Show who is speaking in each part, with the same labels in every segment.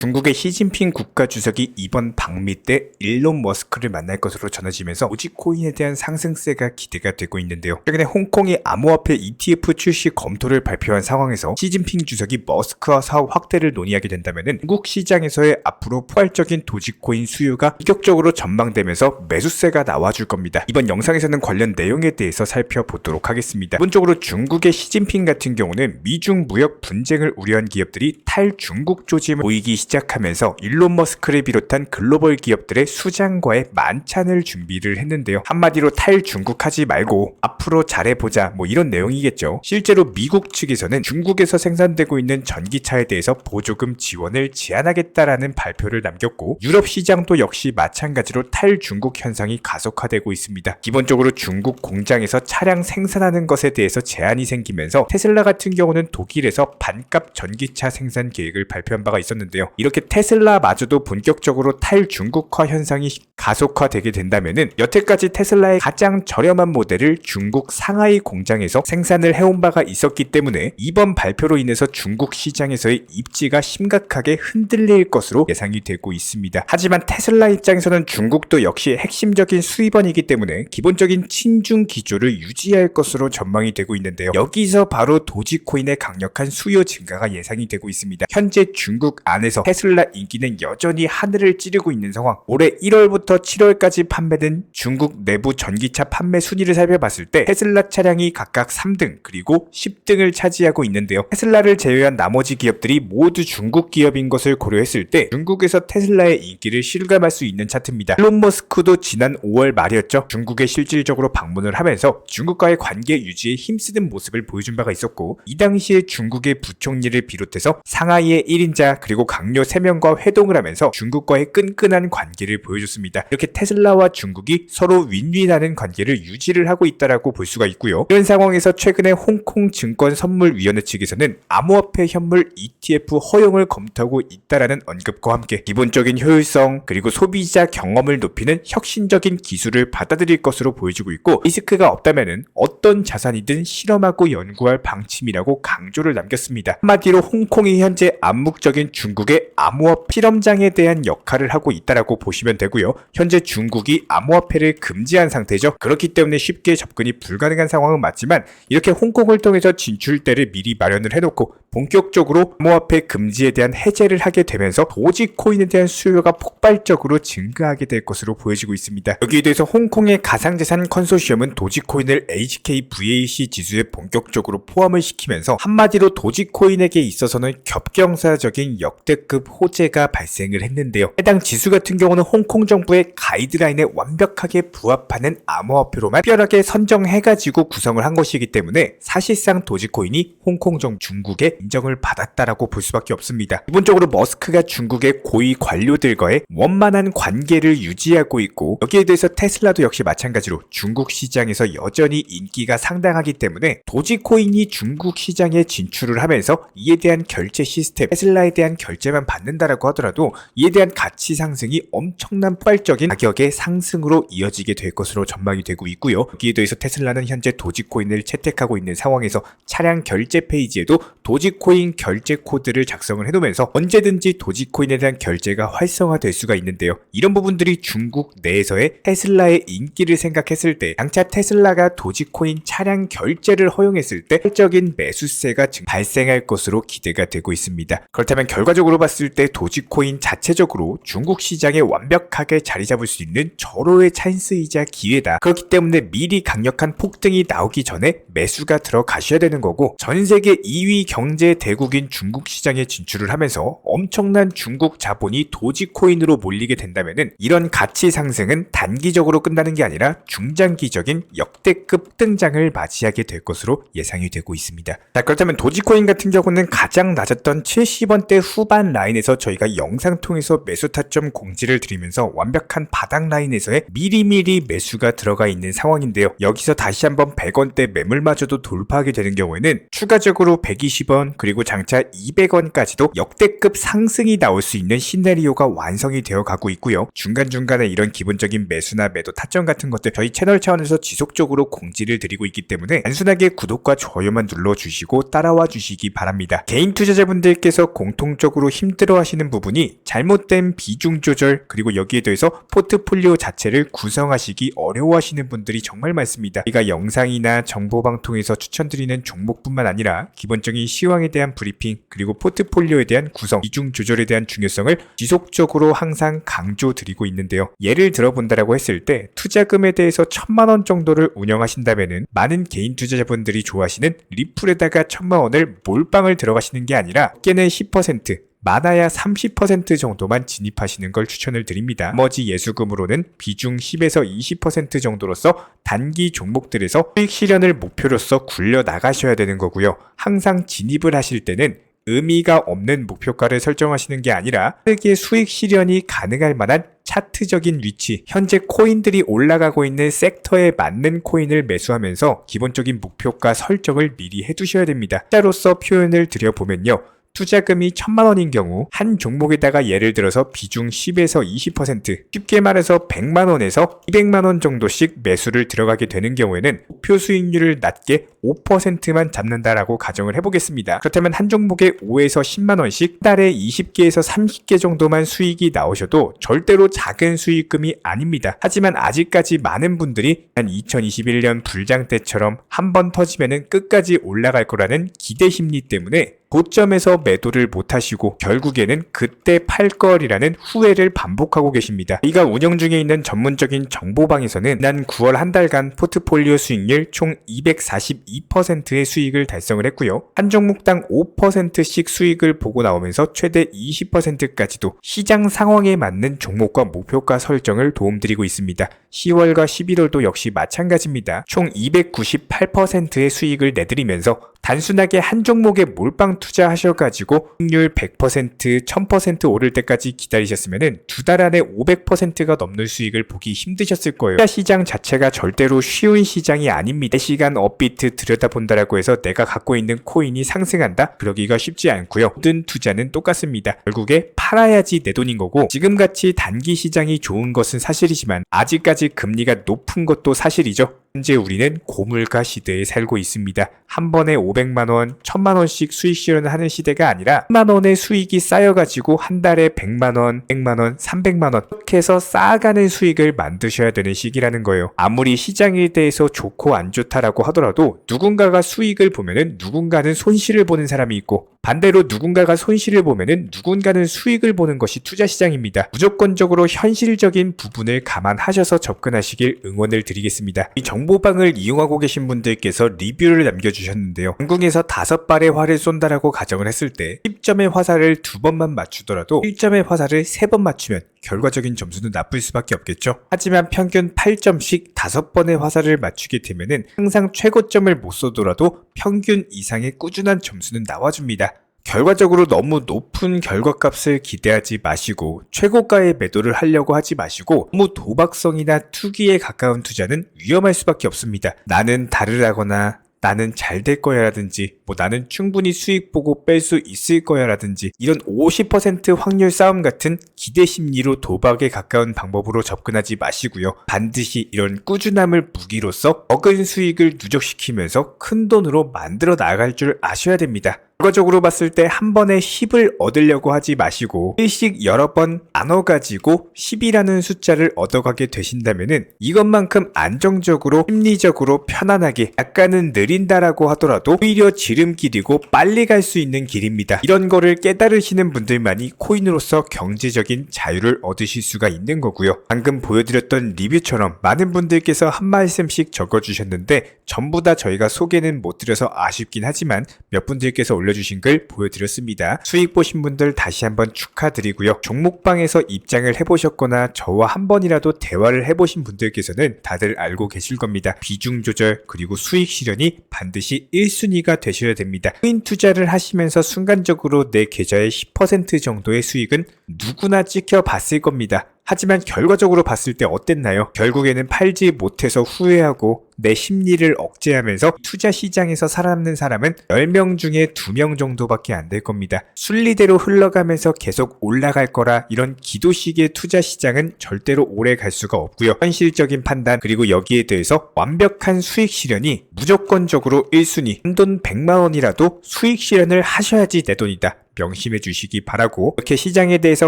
Speaker 1: 중국의 시진핑 국가주석이 이번 방미 때 일론 머스크를 만날 것으로 전해지면서 도지코인에 대한 상승세가 기대가 되고 있는데요. 최근에 홍콩이 암호화폐 ETF 출시 검토를 발표한 상황에서 시진핑 주석이 머스크와 사업 확대를 논의하게 된다면 중국 시장에서의 앞으로 포괄적인 도지코인 수요가 본격적으로 전망되면서 매수세가 나와줄 겁니다. 이번 영상에서는 관련 내용에 대해서 살펴보도록 하겠습니다. 기본적으로 중국의 시진핑 같은 경우는 미중 무역 분쟁을 우려한 기업들이 탈중국 조짐을 보이기 시작하면서 일론 머스크를 비롯한 글로벌 기업들의 수장과의 만찬을 준비를 했는데요. 한마디로 탈중국 하지 말고 앞으로 잘해보자 이런 내용이겠죠. 실제로 미국 측에서는 중국에서 생산되고 있는 전기차에 대해서 보조금 지원을 제한하겠다라는 발표를 남겼고, 유럽 시장도 역시 마찬가지로 탈중국 현상이 가속화되고 있습니다. 기본적으로 중국 공장에서 차량 생산하는 것에 대해서 제한이 생기면서 테슬라 같은 경우는 독일에서 반값 전기차 생산 계획을 발표한 바가 있었는데요. 이렇게 테슬라마저도 본격적으로 탈중국화 현상이 가속화되게 된다면은 여태까지 테슬라의 가장 저렴한 모델을 중국 상하이 공장에서 생산을 해온 바가 있었기 때문에 이번 발표로 인해서 중국 시장에서의 입지가 심각하게 흔들릴 것으로 예상이 되고 있습니다. 하지만 테슬라 입장에서는 중국도 역시 핵심적인 수입원이기 때문에 기본적인 친중 기조를 유지할 것으로 전망이 되고 있는데요. 여기서 바로 도지코인의 강력한 수요 증가가 예상이 되고 있습니다. 현재 중국 안에서 테슬라 인기는 여전히 하늘을 찌르고 있는 상황. 올해 1월부터 7월까지 판매된 중국 내부 전기차 판매 순위를 살펴봤을 때 테슬라 차량이 각각 3등 그리고 10등을 차지하고 있는데요. 테슬라를 제외한 나머지 기업들이 모두 중국 기업인 것을 고려했을 때 중국에서 테슬라의 인기를 실감할 수 있는 차트입니다. 일론 머스크도 지난 5월 말이었죠. 중국에 실질적으로 방문을 하면서 중국과의 관계 유지에 힘쓰는 모습을 보여준 바가 있었고, 이 당시에 중국의 부총리를 비롯해서 상하이의 1인자 그리고 강요 3명과 회동을 하면서 중국과의 끈끈한 관계를 보여줬습니다. 이렇게 테슬라와 중국이 서로 윈윈하는 관계를 유지를 하고 있다라고 볼 수가 있고요. 이런 상황에서 최근에 홍콩 증권선물위원회 측에서는 암호화폐 현물 ETF 허용을 검토하고 있다라는 언급과 함께 기본적인 효율성 그리고 소비자 경험을 높이는 혁신적인 기술을 받아들일 것으로 보여지고 있고, 리스크가 없다면은 어떤 자산이든 실험하고 연구할 방침이라고 강조를 남겼습니다. 한마디로 홍콩이 현재 암묵적인 중국의 암호화폐 실험장에 대한 역할을 하고 있다라고 보시면 되고요. 현재 중국이 암호화폐를 금지한 상태죠. 그렇기 때문에 쉽게 접근이 불가능한 상황은 맞지만 이렇게 홍콩을 통해서 진출대를 미리 마련을 해놓고 본격적으로 암호화폐 금지에 대한 해제를 하게 되면서 도지코인에 대한 수요가 폭발적으로 증가하게 될 것으로 보여지고 있습니다. 여기에 대해서 홍콩의 가상자산 컨소시엄은 도지코인을 HKVAC 지수에 본격적으로 포함을 시키면서 한마디로 도지코인에게 있어서는 겹경사적인 역대급 호재가 발생을 했는데요. 해당 지수 같은 경우는 홍콩 정부의 가이드라인에 완벽하게 부합하는 암호화폐로만 특별하게 선정해가지고 구성을 한 것이기 때문에 사실상 도지코인이 홍콩 정부 중국의 인정을 받았다라고 볼 수밖에 없습니다. 기본적으로 머스크가 중국의 고위 관료들과의 원만한 관계를 유지하고 있고, 여기에 대해서 테슬라도 역시 마찬가지로 중국 시장에서 여전히 인기가 상당하기 때문에 도지코인이 중국 시장에 진출을 하면서 이에 대한 결제 시스템, 테슬라에 대한 결제만 받는다라고 하더라도 이에 대한 가치 상승이 엄청난 폭발적인 가격의 상승으로 이어지게 될 것으로 전망이 되고 있고요. 여기에 대해서 테슬라는 현재 도지코인을 채택하고 있는 상황에서 차량 결제 페이지에도 도지코인 결제 코드를 작성을 해놓으면서 언제든지 도지코인에 대한 결제가 활성화될 수가 있는데요. 이런 부분들이 중국 내에서의 테슬라의 인기를 생각했을 때 장차 테슬라가 도지코인 차량 결제를 허용했을 때 실적인 매수세가 발생할 것으로 기대가 되고 있습니다. 그렇다면 결과적으로 봤을 때 도지코인 자체적으로 중국 시장에 완벽하게 자리 잡을 수 있는 절호의 찬스이자 기회다. 그렇기 때문에 미리 강력한 폭등이 나오기 전에 매수가 들어가셔야 되는 거고, 전 세계 2위 경제 대국인 중국 시장에 진출을 하면서 엄청난 중국 자본이 도지코인으로 몰리게 된다면은 이런 가치 상승은 단기적으로 끝나는 게 아니라 중장기적인 역대급 등장을 맞이하게 될 것으로 예상이 되고 있습니다. 자, 그렇다면 도지코인 같은 경우는 가장 낮았던 70원대 후반 라인에서 저희가 영상 통해서 매수 타점 공지를 드리면서 완벽한 바닥 라인에서의 미리미리 매수가 들어가 있는 상황인데요. 여기서 다시 한번 100원대 매물마저도 돌파하게 되는 경우에는 추가적으로 120원 그리고 장차 200원까지도 역대급 상승이 나올 수 있는 시나리오가 완성이 되어 가고 있고요. 중간중간에 이런 기본적인 매수나 매도 타점 같은 것들 저희 채널 차원에서 지속적으로 공지를 드리고 있기 때문에 단순하게 구독과 좋아요만 눌러주시고 따라와 주시기 바랍니다. 개인 투자자분들께서 공통적으로 힘 힘들어 하시는 부분이 잘못된 비중 조절, 그리고 여기에 더해서 포트폴리오 자체를 구성하시기 어려워하시는 분들이 정말 많습니다. 제가 영상이나 정보방통에서 추천드리는 종목뿐만 아니라 기본적인 시황에 대한 브리핑, 그리고 포트폴리오에 대한 구성, 비중 조절에 대한 중요성을 지속적으로 항상 강조드리고 있는데요. 예를 들어본다라고 했을 때 투자금에 대해서 1000만 원 정도를 운영하신다면은 많은 개인 투자자분들이 좋아하시는 리플에다가 1000만 원을 몰빵을 들어가시는 게 아니라 어깨는 10%, 많아야 30% 정도만 진입하시는 걸 추천을 드립니다. 나머지 예수금으로는 비중 10에서 20% 정도로서 단기 종목들에서 수익 실현을 목표로서 굴려 나가셔야 되는 거고요. 항상 진입을 하실 때는 의미가 없는 목표가를 설정하시는 게 아니라 빠르게 수익 실현이 가능할 만한 차트적인 위치, 현재 코인들이 올라가고 있는 섹터에 맞는 코인을 매수하면서 기본적인 목표가 설정을 미리 해두셔야 됩니다. 숫자로서 표현을 드려보면요. 투자금이 1000만 원인 경우 한 종목에다가 예를 들어서 비중 10에서 20%, 쉽게 말해서 100만 원에서 200만 원 정도씩 매수를 들어가게 되는 경우에는 목표 수익률을 낮게 5%만 잡는다라고 가정을 해보겠습니다. 그렇다면 한 종목에 5에서 10만 원씩 달에 20개에서 30개 정도만 수익이 나오셔도 절대로 작은 수익금이 아닙니다. 하지만 아직까지 많은 분들이 한 2021년 불장 때처럼 한 번 터지면은 끝까지 올라갈 거라는 기대 심리 때문에 고점에서 매도를 못하시고 결국에는 그때 팔 걸이라는 후회를 반복하고 계십니다. 저희가 운영 중에 있는 전문적인 정보방에서는 지난 9월 한 달간 포트폴리오 수익률 총 242%의 수익을 달성을 했고요. 한 종목당 5%씩 수익을 보고 나오면서 최대 20%까지도 시장 상황에 맞는 종목과 목표가 설정을 도움드리고 있습니다. 10월과 11월도 역시 마찬가지입니다. 총 298%의 수익을 내드리면서 단순하게 한 종목에 몰빵 투자하셔가지고 수익률 100%, 1000% 오를 때까지 기다리셨으면 두 달 안에 500%가 넘는 수익을 보기 힘드셨을 거예요. 투자 시장 자체가 절대로 쉬운 시장이 아닙니다. 시간 업비트 들여다본다라고 해서 내가 갖고 있는 코인이 상승한다? 그러기가 쉽지 않고요. 모든 투자는 똑같습니다. 결국에 팔아야지 내 돈인 거고 지금같이 단기 시장이 좋은 것은 사실이지만 아직까지 금리가 높은 것도 사실이죠. 현재 우리는 고물가 시대에 살고 있습니다. 한 번에 500만원, 1000만원씩 수익 실현을 하는 시대가 아니라 10만원의 수익이 쌓여가지고 한 달에 100만원, 100만원, 300만원 이렇게 해서 쌓아가는 수익을 만드셔야 되는 시기라는 거예요. 아무리 시장에 대해서 좋고 안 좋다라고 하더라도 누군가가 수익을 보면은 누군가는 손실을 보는 사람이 있고 반대로 누군가가 손실을 보면은 누군가는 수익을 보는 것이 투자 시장입니다. 무조건적으로 현실적인 부분을 감안하셔서 접근하시길 응원을 드리겠습니다. 이 정보방을 이용하고 계신 분들께서 리뷰를 남겨주셨는데요. 한국에서 5발의 활을 쏜다라고 가정을 했을 때 10점의 화살을 2번만 맞추더라도 1점의 화살을 3번 맞추면 결과적인 점수는 나쁠 수밖에 없겠죠. 하지만 평균 8점씩 5번의 화살을 맞추게 되면은 항상 최고점을 못 쏘더라도 평균 이상의 꾸준한 점수는 나와줍니다. 결과적으로 너무 높은 결과값을 기대하지 마시고 최고가의 매도를 하려고 하지 마시고 너무 도박성이나 투기에 가까운 투자는 위험할 수밖에 없습니다. 나는 다르다거나 나는 잘 될 거야 라든지 나는 충분히 수익 보고 뺄 수 있을 거야 라든지 이런 50% 확률 싸움 같은 기대 심리로 도박에 가까운 방법으로 접근하지 마시고요. 반드시 이런 꾸준함을 무기로써 적은 수익을 누적시키면서 큰 돈으로 만들어 나갈 줄 아셔야 됩니다. 결과적으로 봤을 때 한 번에 10을 얻으려고 하지 마시고 일씩 여러 번 나눠가지고 10이라는 숫자를 얻어가게 되신다면은 이것만큼 안정적으로 심리적으로 편안하게 약간은 느린다라고 하더라도 오히려 지름길이고 빨리 갈 수 있는 길입니다. 이런 거를 깨달으시는 분들만이 코인으로서 경제적인 자유를 얻으실 수가 있는 거고요. 방금 보여드렸던 리뷰처럼 많은 분들께서 한 말씀씩 적어주셨는데 전부 다 저희가 소개는 못 드려서 아쉽긴 하지만 몇 분들께서 올려주신 글 보여드렸습니다. 수익 보신 분들 다시 한번 축하드리고요. 종목방에서 입장을 해보셨거나 저와 한 번이라도 대화를 해보신 분들께서는 다들 알고 계실 겁니다. 비중 조절 그리고 수익 실현이 반드시 1순위가 되셔야 됩니다. 코인 투자를 하시면서 순간적으로 내 계좌의 10% 정도의 수익은 누구나 찍혀봤을 겁니다. 하지만 결과적으로 봤을 때 어땠나요? 결국에는 팔지 못해서 후회하고 내 심리를 억제하면서 투자 시장에서 살아남는 사람은 10명 중에 2명 정도밖에 안 될 겁니다. 순리대로 흘러가면서 계속 올라갈 거라 이런 기도식의 투자 시장은 절대로 오래 갈 수가 없고요. 현실적인 판단 그리고 여기에 대해서 완벽한 수익 실현이 무조건적으로 1순위 한돈 100만 원이라도 수익 실현을 하셔야지 내 돈이다. 명심해 주시기 바라고, 이렇게 시장에 대해서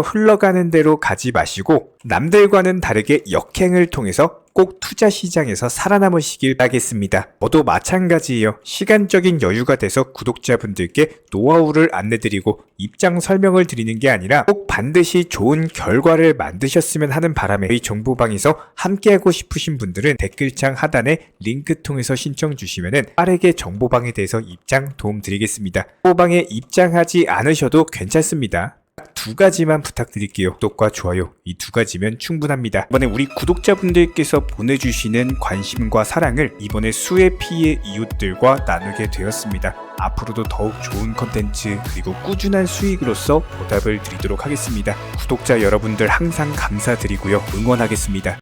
Speaker 1: 흘러가는 대로 가지 마시고 남들과는 다르게 역행을 통해서 꼭 투자 시장에서 살아남으시길 바라겠습니다. 저도 마찬가지예요. 시간적인 여유가 돼서 구독자분들께 노하우를 안내드리고 입장 설명을 드리는 게 아니라 꼭 반드시 좋은 결과를 만드셨으면 하는 바람에 저희 정보방에서 함께하고 싶으신 분들은 댓글창 하단에 링크 통해서 신청 주시면 빠르게 정보방에 대해서 입장 도움 드리겠습니다. 정보방에 입장하지 않으셔도 괜찮습니다. 두 가지만 부탁드릴게요. 구독과 좋아요, 이 두 가지면 충분합니다. 이번에 우리 구독자분들께서 보내주시는 관심과 사랑을 이번에 수해 피해 이웃들과 나누게 되었습니다. 앞으로도 더욱 좋은 컨텐츠 그리고 꾸준한 수익으로서 보답을 드리도록 하겠습니다. 구독자 여러분들 항상 감사드리고요. 응원하겠습니다.